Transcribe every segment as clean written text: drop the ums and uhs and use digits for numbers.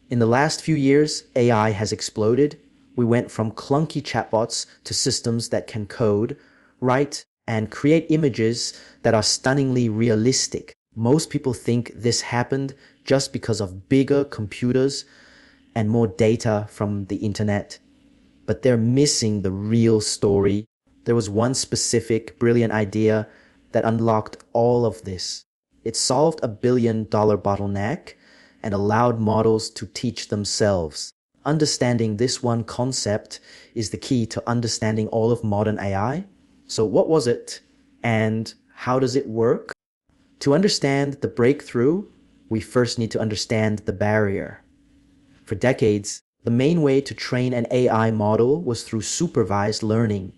In the last few years, AI has exploded. We went from clunky chatbots to systems that can code, write, and create images that are stunningly realistic. Most people think this happened just because of bigger computers and more data from the internet. But they're missing the real story. There was one specific brilliant idea that unlocked all of this. It solved a billion-dollar bottleneck and allowed models to teach themselves. Understanding this one concept is the key to understanding all of modern AI. So what was it and how does it work? To understand the breakthrough, we first need to understand the barrier. For decades, the main way to train an AI model was through supervised learning.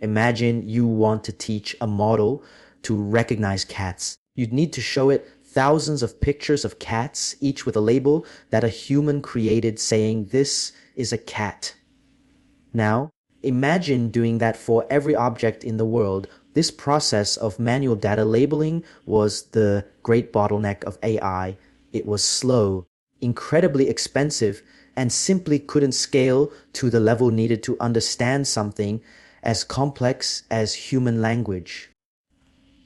Imagine you want to teach a model to recognize cats. You'd need to show it thousands of pictures of cats, each with a label that a human created saying, "This is a cat." Now, imagine doing that for every object in the world. This process of manual data labeling was the great bottleneck of AI. It was slow, incredibly expensive, and simply couldn't scale to the level needed to understand something as complex as human language.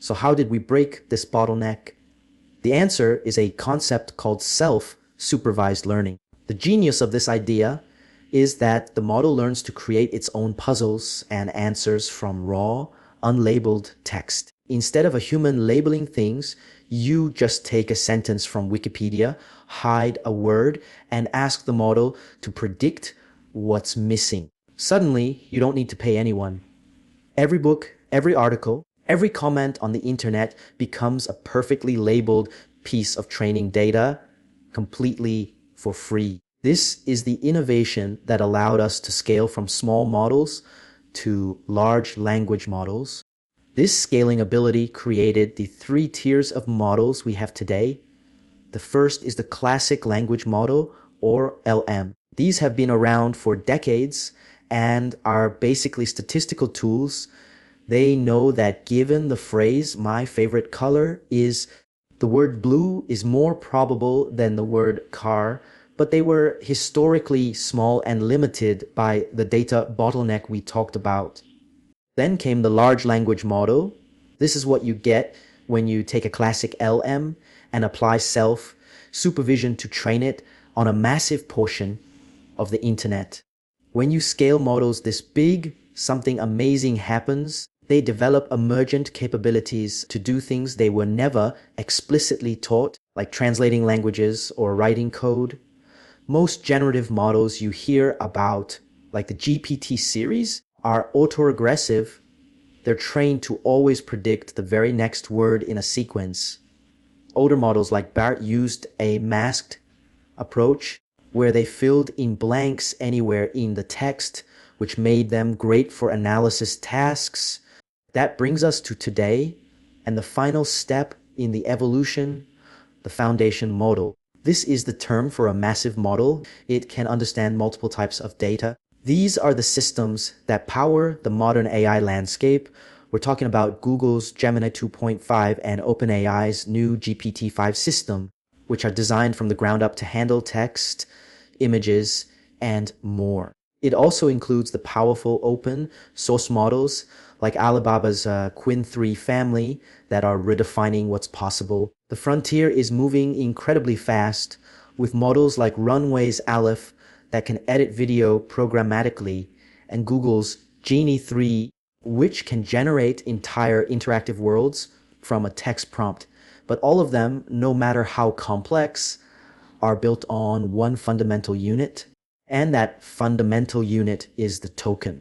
So how did we break this bottleneck? The answer is a concept called self-supervised learning. The genius of this idea is that the model learns to create its own puzzles and answers from raw, unlabeled text. Instead of a human labeling things, you just take a sentence from Wikipedia, hide a word, and ask the model to predict what's missing. Suddenly, you don't need to pay anyone. Every book, every article, every comment on the internet becomes a perfectly labeled piece of training data completely for free. This is the innovation that allowed us to scale from small models to large language models. This scaling ability created the three tiers of models we have today. The first is the classic language model, or LM. These have been around for decades and are basically statistical tools. They know that given the phrase, "my favorite color is," the word blue is more probable than the word car, but they were historically small and limited by the data bottleneck we talked about. Then came the large language model. This is what you get when you take a classic LM and apply self-supervision to train it on a massive portion of the internet. When you scale models this big, something amazing happens. They develop emergent capabilities to do things they were never explicitly taught, like translating languages or writing code. Most generative models you hear about, like the GPT series, are autoregressive. They're trained to always predict the very next word in a sequence. Older models like BART used a masked approach where they filled in blanks anywhere in the text, which made them great for analysis tasks. That brings us to today and the final step in the evolution, the foundation model. This is the term for a massive model. It can understand multiple types of data. These are the systems that power the modern AI landscape. We're talking about Google's Gemini 2.5 and OpenAI's new GPT-5 system, which are designed from the ground up to handle text, images, and more. It also includes the powerful open source models like Alibaba's Quinn 3 family that are redefining what's possible. The frontier is moving incredibly fast with models like Runway's Aleph that can edit video programmatically and Google's Genie 3, which can generate entire interactive worlds from a text prompt. But all of them, no matter how complex, are built on one fundamental unit, and that fundamental unit is the token.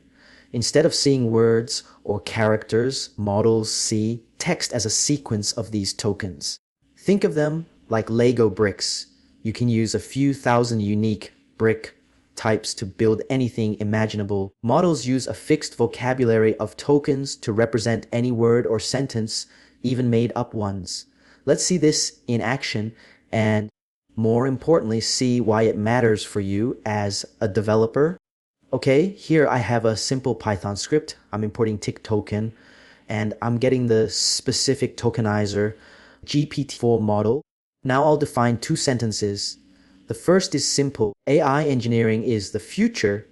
Instead of seeing words or characters, models see text as a sequence of these tokens. Think of them like Lego bricks. You can use a few thousand unique brick types to build anything imaginable. Models use a fixed vocabulary of tokens to represent any word or sentence, even made-up ones. Let's see this in action and, more importantly, see why it matters for you as a developer. Okay, here I have a simple Python script. I'm importing tick token, and I'm getting the specific tokenizer GPT-4 model. Now I'll define two sentences. The first is simple. AI engineering is the future.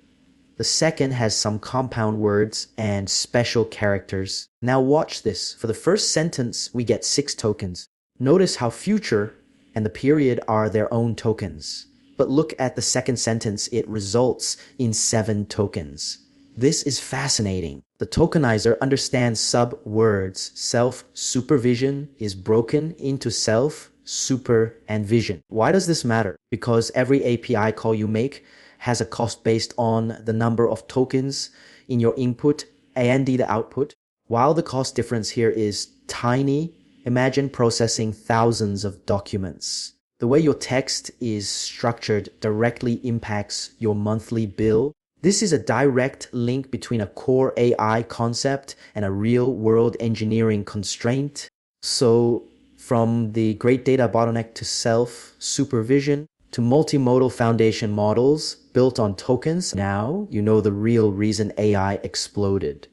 The second has some compound words and special characters. Now watch this. For the first sentence, we get 6 tokens. Notice how future and the period are their own tokens. But look at the second sentence, it results in 7 tokens. This is fascinating. The tokenizer understands sub-words. Self-supervision is broken into self, super, and vision. Why does this matter? Because every API call you make has a cost based on the number of tokens in your input and the output. While the cost difference here is tiny, imagine processing thousands of documents. The way your text is structured directly impacts your monthly bill. This is a direct link between a core AI concept and a real-world engineering constraint. So, from the great data bottleneck to self-supervision to multimodal foundation models built on tokens, now you know the real reason AI exploded.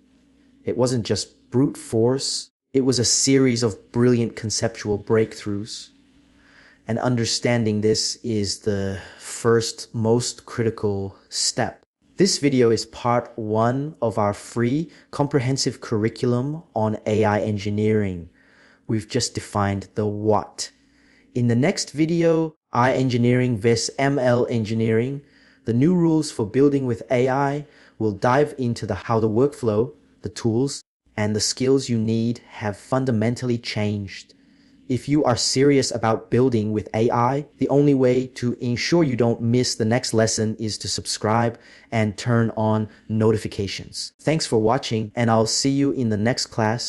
It wasn't just brute force, it was a series of brilliant conceptual breakthroughs. And understanding this is the first most critical step. This video is part 1 of our free comprehensive curriculum on AI engineering. We've just defined the what. In the next video, AI engineering vs ML engineering, the new rules for building with AI, will dive into how the workflow, the tools, and the skills you need have fundamentally changed. If you are serious about building with AI, the only way to ensure you don't miss the next lesson is to subscribe and turn on notifications. Thanks for watching, and I'll see you in the next class.